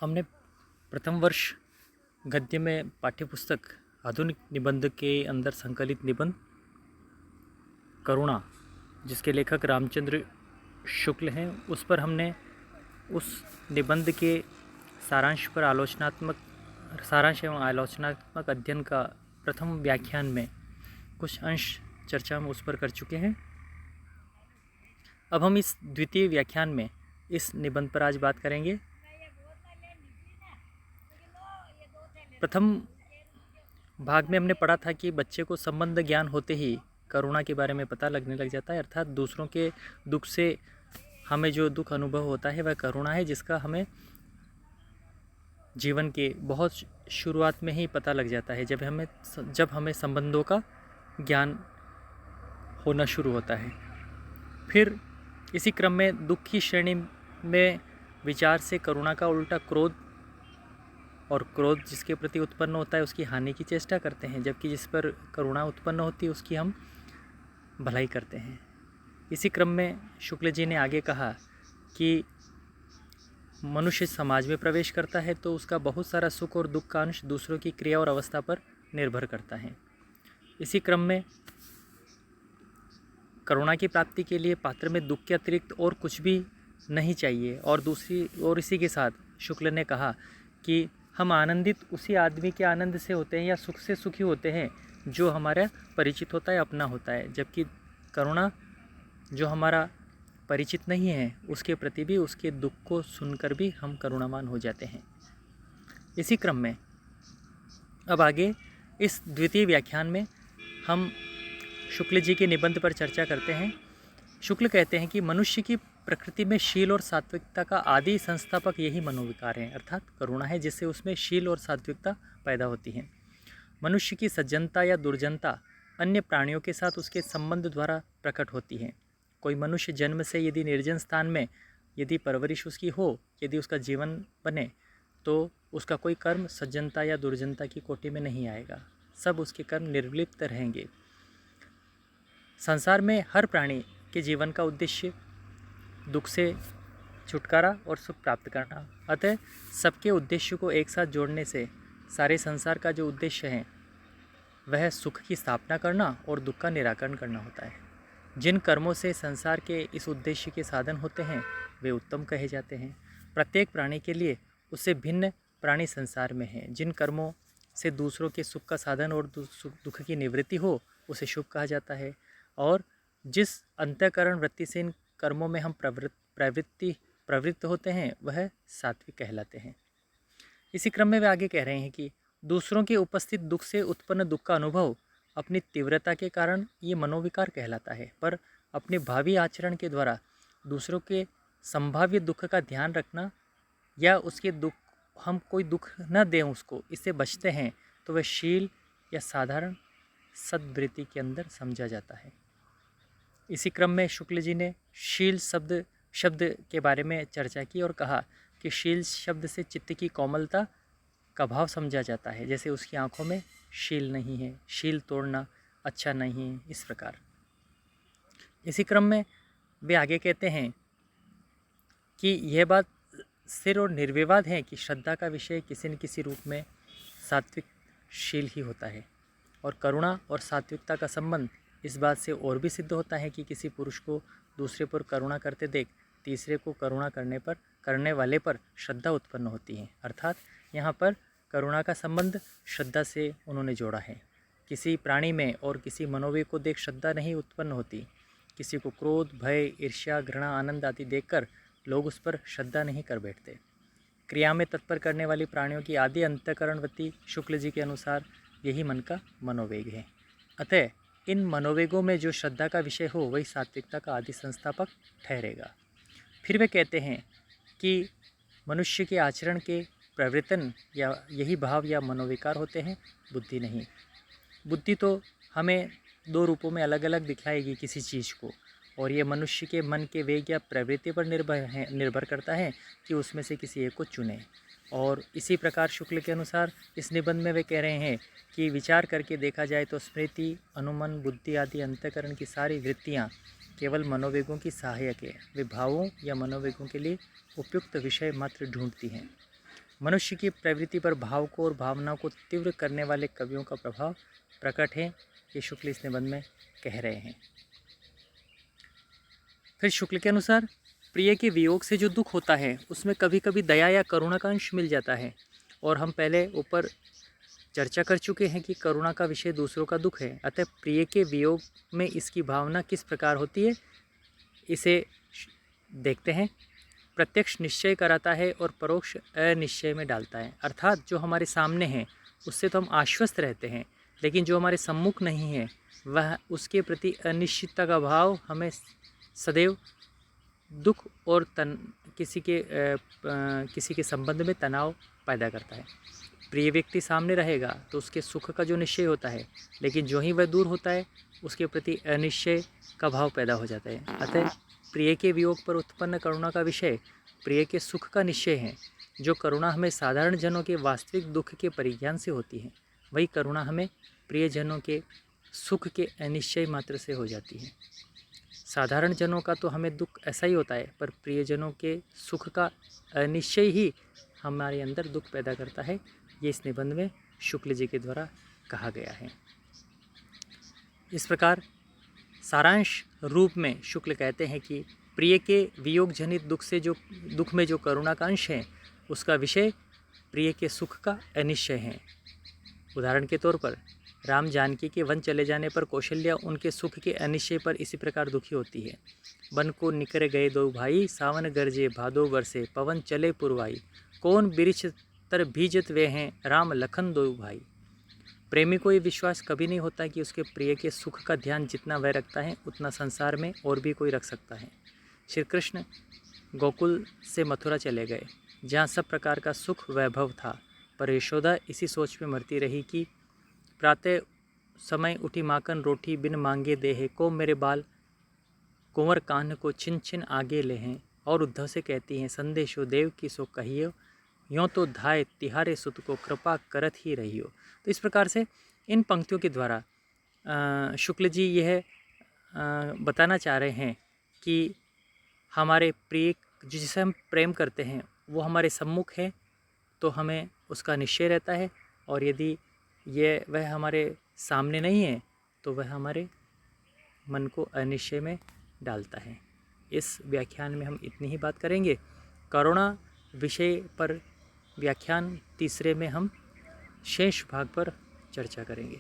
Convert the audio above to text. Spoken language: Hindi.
हमने प्रथम वर्ष गद्य में पाठ्यपुस्तक आधुनिक निबंध के अंदर संकलित निबंध करुणा, जिसके लेखक रामचंद्र शुक्ल हैं, उस पर हमने उस निबंध के सारांश एवं आलोचनात्मक अध्ययन का प्रथम व्याख्यान में कुछ अंश चर्चा हम उस पर कर चुके हैं। अब हम इस द्वितीय व्याख्यान में इस निबंध पर आज बात करेंगे। प्रथम भाग में हमने पढ़ा था कि बच्चे को संबंध ज्ञान होते ही करुणा के बारे में पता लगने लग जाता है, अर्थात दूसरों के दुख से हमें जो दुख अनुभव होता है वह करुणा है, जिसका हमें जीवन के बहुत शुरुआत में ही पता लग जाता है, जब हमें संबंधों का ज्ञान होना शुरू होता है। फिर इसी क्रम में दुख की श्रेणी में विचार से करुणा का उल्टा क्रोध, और क्रोध जिसके प्रति उत्पन्न होता है उसकी हानि की चेष्टा करते हैं, जबकि जिस पर करुणा उत्पन्न होती है उसकी हम भलाई करते हैं। इसी क्रम में शुक्ल जी ने आगे कहा कि मनुष्य समाज में प्रवेश करता है तो उसका बहुत सारा सुख और दुख का अंश दूसरों की क्रिया और अवस्था पर निर्भर करता है। इसी क्रम में करुणा की प्राप्ति के लिए पात्र में दुख के अतिरिक्त और कुछ भी नहीं चाहिए, और इसी के साथ शुक्ल ने कहा कि हम आनंदित उसी आदमी के आनंद से होते हैं या सुख से सुखी होते हैं जो हमारा परिचित होता है, अपना होता है, जबकि करुणा जो हमारा परिचित नहीं है उसके प्रति भी उसके दुख को सुनकर भी हम करुणावान हो जाते हैं। इसी क्रम में अब आगे इस द्वितीय व्याख्यान में हम शुक्ल जी के निबंध पर चर्चा करते हैं। शुक्ल कहते हैं कि मनुष्य की प्रकृति में शील और सात्विकता का आदि संस्थापक यही मनोविकार है, अर्थात करुणा है, जिससे उसमें शील और सात्विकता पैदा होती है। मनुष्य की सज्जनता या दुर्जनता अन्य प्राणियों के साथ उसके संबंध द्वारा प्रकट होती है। कोई मनुष्य जन्म से यदि निर्जन स्थान में यदि परवरिश उसकी हो, यदि उसका जीवन बने, तो उसका कोई कर्म सज्जनता या दुर्जनता की कोटि में नहीं आएगा, सब उसके कर्म निर्लिप्त रहेंगे। संसार में हर प्राणी के जीवन का उद्देश्य दुख से छुटकारा और सुख प्राप्त करना, अतः सबके उद्देश्य को एक साथ जोड़ने से सारे संसार का जो उद्देश्य है वह सुख की स्थापना करना और दुख का निराकरण करना होता है। जिन कर्मों से संसार के इस उद्देश्य के साधन होते हैं वे उत्तम कहे जाते हैं। प्रत्येक प्राणी के लिए उससे भिन्न प्राणी संसार में हैं। जिन कर्मों से दूसरों के सुख का साधन और दुख की निवृत्ति हो उसे शुभ कहा जाता है, और जिस अंतःकरण वृत्ति से इन कर्मों में हम प्रवृत्त होते हैं वह सात्विक कहलाते हैं। इसी क्रम में वे आगे कह रहे हैं कि दूसरों के उपस्थित दुख से उत्पन्न दुख का अनुभव अपनी तीव्रता के कारण ये मनोविकार कहलाता है, पर अपने भावी आचरण के द्वारा दूसरों के संभाव्य दुख का ध्यान रखना या उसके दुख हम कोई दुख न दें उसको, इससे बचते हैं, तो वह शील या साधारण सद्वृत्ति के अंदर समझा जाता है। इसी क्रम में शुक्ल जी ने शील शब्द के बारे में चर्चा की और कहा कि शील शब्द से चित्त की कोमलता का भाव समझा जाता है, जैसे उसकी आंखों में शील नहीं है, शील तोड़ना अच्छा नहीं है, इस प्रकार। इसी क्रम में वे आगे कहते हैं कि यह बात स्थिर और निर्विवाद है कि श्रद्धा का विषय किसी न किसी रूप में सात्विक शील ही होता है, और करुणा और सात्विकता का संबंध इस बात से और भी सिद्ध होता है कि किसी पुरुष को दूसरे पर करुणा करते देख तीसरे को करुणा करने वाले पर श्रद्धा उत्पन्न होती है, अर्थात यहाँ पर करुणा का संबंध श्रद्धा से उन्होंने जोड़ा है। किसी प्राणी में और किसी मनोवेग को देख श्रद्धा नहीं उत्पन्न होती। किसी को क्रोध, भय, ईर्ष्या, घृणा, आनंद आदि देखकर लोग उस पर श्रद्धा नहीं कर बैठते। क्रिया में तत्पर करने वाली प्राणियों की आदि अंतःकरणवृत्ति शुक्ल जी के अनुसार यही मन का मनोवेग है। अतः इन मनोवेगों में जो श्रद्धा का विषय हो वही सात्विकता का आदि संस्थापक ठहरेगा। फिर वे कहते हैं कि मनुष्य के आचरण के प्रवर्तन या यही भाव या मनोविकार होते हैं, बुद्धि नहीं। बुद्धि तो हमें दो रूपों में अलग अलग दिखलाएगी किसी चीज़ को, और ये मनुष्य के मन के वेग या प्रवृत्ति पर निर्भर करता है कि उसमें से किसी एक को चुने। और इसी प्रकार शुक्ल के अनुसार इस निबंध में वे कह रहे हैं कि विचार करके देखा जाए तो स्मृति, अनुमन, बुद्धि आदि अंतःकरण की सारी वृत्तियाँ केवल मनोवेगों की सहायक है। वे भावों या मनोवेगों के लिए उपयुक्त विषय मात्र ढूंढती हैं। मनुष्य की प्रवृत्ति पर भाव को और भावनाओं को तीव्र करने वाले कवियों का प्रभाव प्रकट है, ये शुक्ल इस निबंध में कह रहे हैं। फिर शुक्ल के अनुसार प्रिय के वियोग से जो दुख होता है उसमें कभी कभी दया या करुणा का अंश मिल जाता है, और हम पहले ऊपर चर्चा कर चुके हैं कि करुणा का विषय दूसरों का दुख है। अतः प्रिय के वियोग में इसकी भावना किस प्रकार होती है, इसे देखते हैं। प्रत्यक्ष निश्चय कराता है और परोक्ष अनिश्चय में डालता है। अर्थात जो हमारे सामने है उससे तो हम आश्वस्त रहते हैं, लेकिन जो हमारे सम्मुख नहीं है वह उसके प्रति अनिश्चितता का भाव हमें सदैव दुख और किसी के संबंध में तनाव पैदा करता है। प्रिय व्यक्ति सामने रहेगा तो उसके सुख का जो निश्चय होता है, लेकिन जो ही वह दूर होता है उसके प्रति अनिश्चय का भाव पैदा हो जाता है। अतः प्रिय के वियोग पर उत्पन्न करुणा का विषय प्रिय के सुख का निश्चय है। जो करुणा हमें साधारण जनों के वास्तविक दुख के परिज्ञान से होती है, वही करुणा हमें प्रियजनों के सुख के अनिश्चय मात्र से हो जाती है। साधारण जनों का तो हमें दुख ऐसा ही होता है, पर प्रियजनों के सुख का अनिश्चय ही हमारे अंदर दुख पैदा करता है। ये इस निबंध में शुक्ल जी के द्वारा कहा गया है। इस प्रकार सारांश रूप में शुक्ल कहते हैं कि प्रिय के वियोग जनित दुख में जो करुणा का अंश है उसका विषय प्रिय के सुख का अनिश्चय है। उदाहरण के तौर पर राम जानकी के वन चले जाने पर कौशल्या उनके सुख के अनिश्चय पर इसी प्रकार दुखी होती है। वन को निकर गए दो भाई, सावन गरजे भादो बरसे, पवन चले पुरवाई, कौन बिरिछ तर भीजत वे हैं, राम लखन दो भाई। प्रेमी को ये विश्वास कभी नहीं होता कि उसके प्रिय के सुख का ध्यान जितना वह रखता है उतना संसार में और भी कोई रख सकता है। श्री कृष्ण गोकुल से मथुरा चले गए, जहाँ सब प्रकार का सुख वैभव था, पर यशोदा इसी सोच में मरती रही कि प्रातः समय उठी माखन रोटी बिन मांगे देहे, को मेरे बाल कुंवर कान्ह को छिन छिन आगे ले हैं। और उद्धव से कहती हैं, संदेशो देव की सो कहियो, यों तो धाय तिहारे सुत को कृपा करत ही रहियो। तो इस प्रकार से इन पंक्तियों के द्वारा शुक्ल जी यह बताना चाह रहे हैं कि हमारे प्रिय जिसे हम प्रेम करते हैं वो हमारे सम्मुख है तो हमें उसका निश्चय रहता है, और यदि वह हमारे सामने नहीं है तो वह हमारे मन को अनिश्चय में डालता है। इस व्याख्यान में हम इतनी ही बात करेंगे। करुणा विषय पर व्याख्यान तीसरे में हम शेष भाग पर चर्चा करेंगे।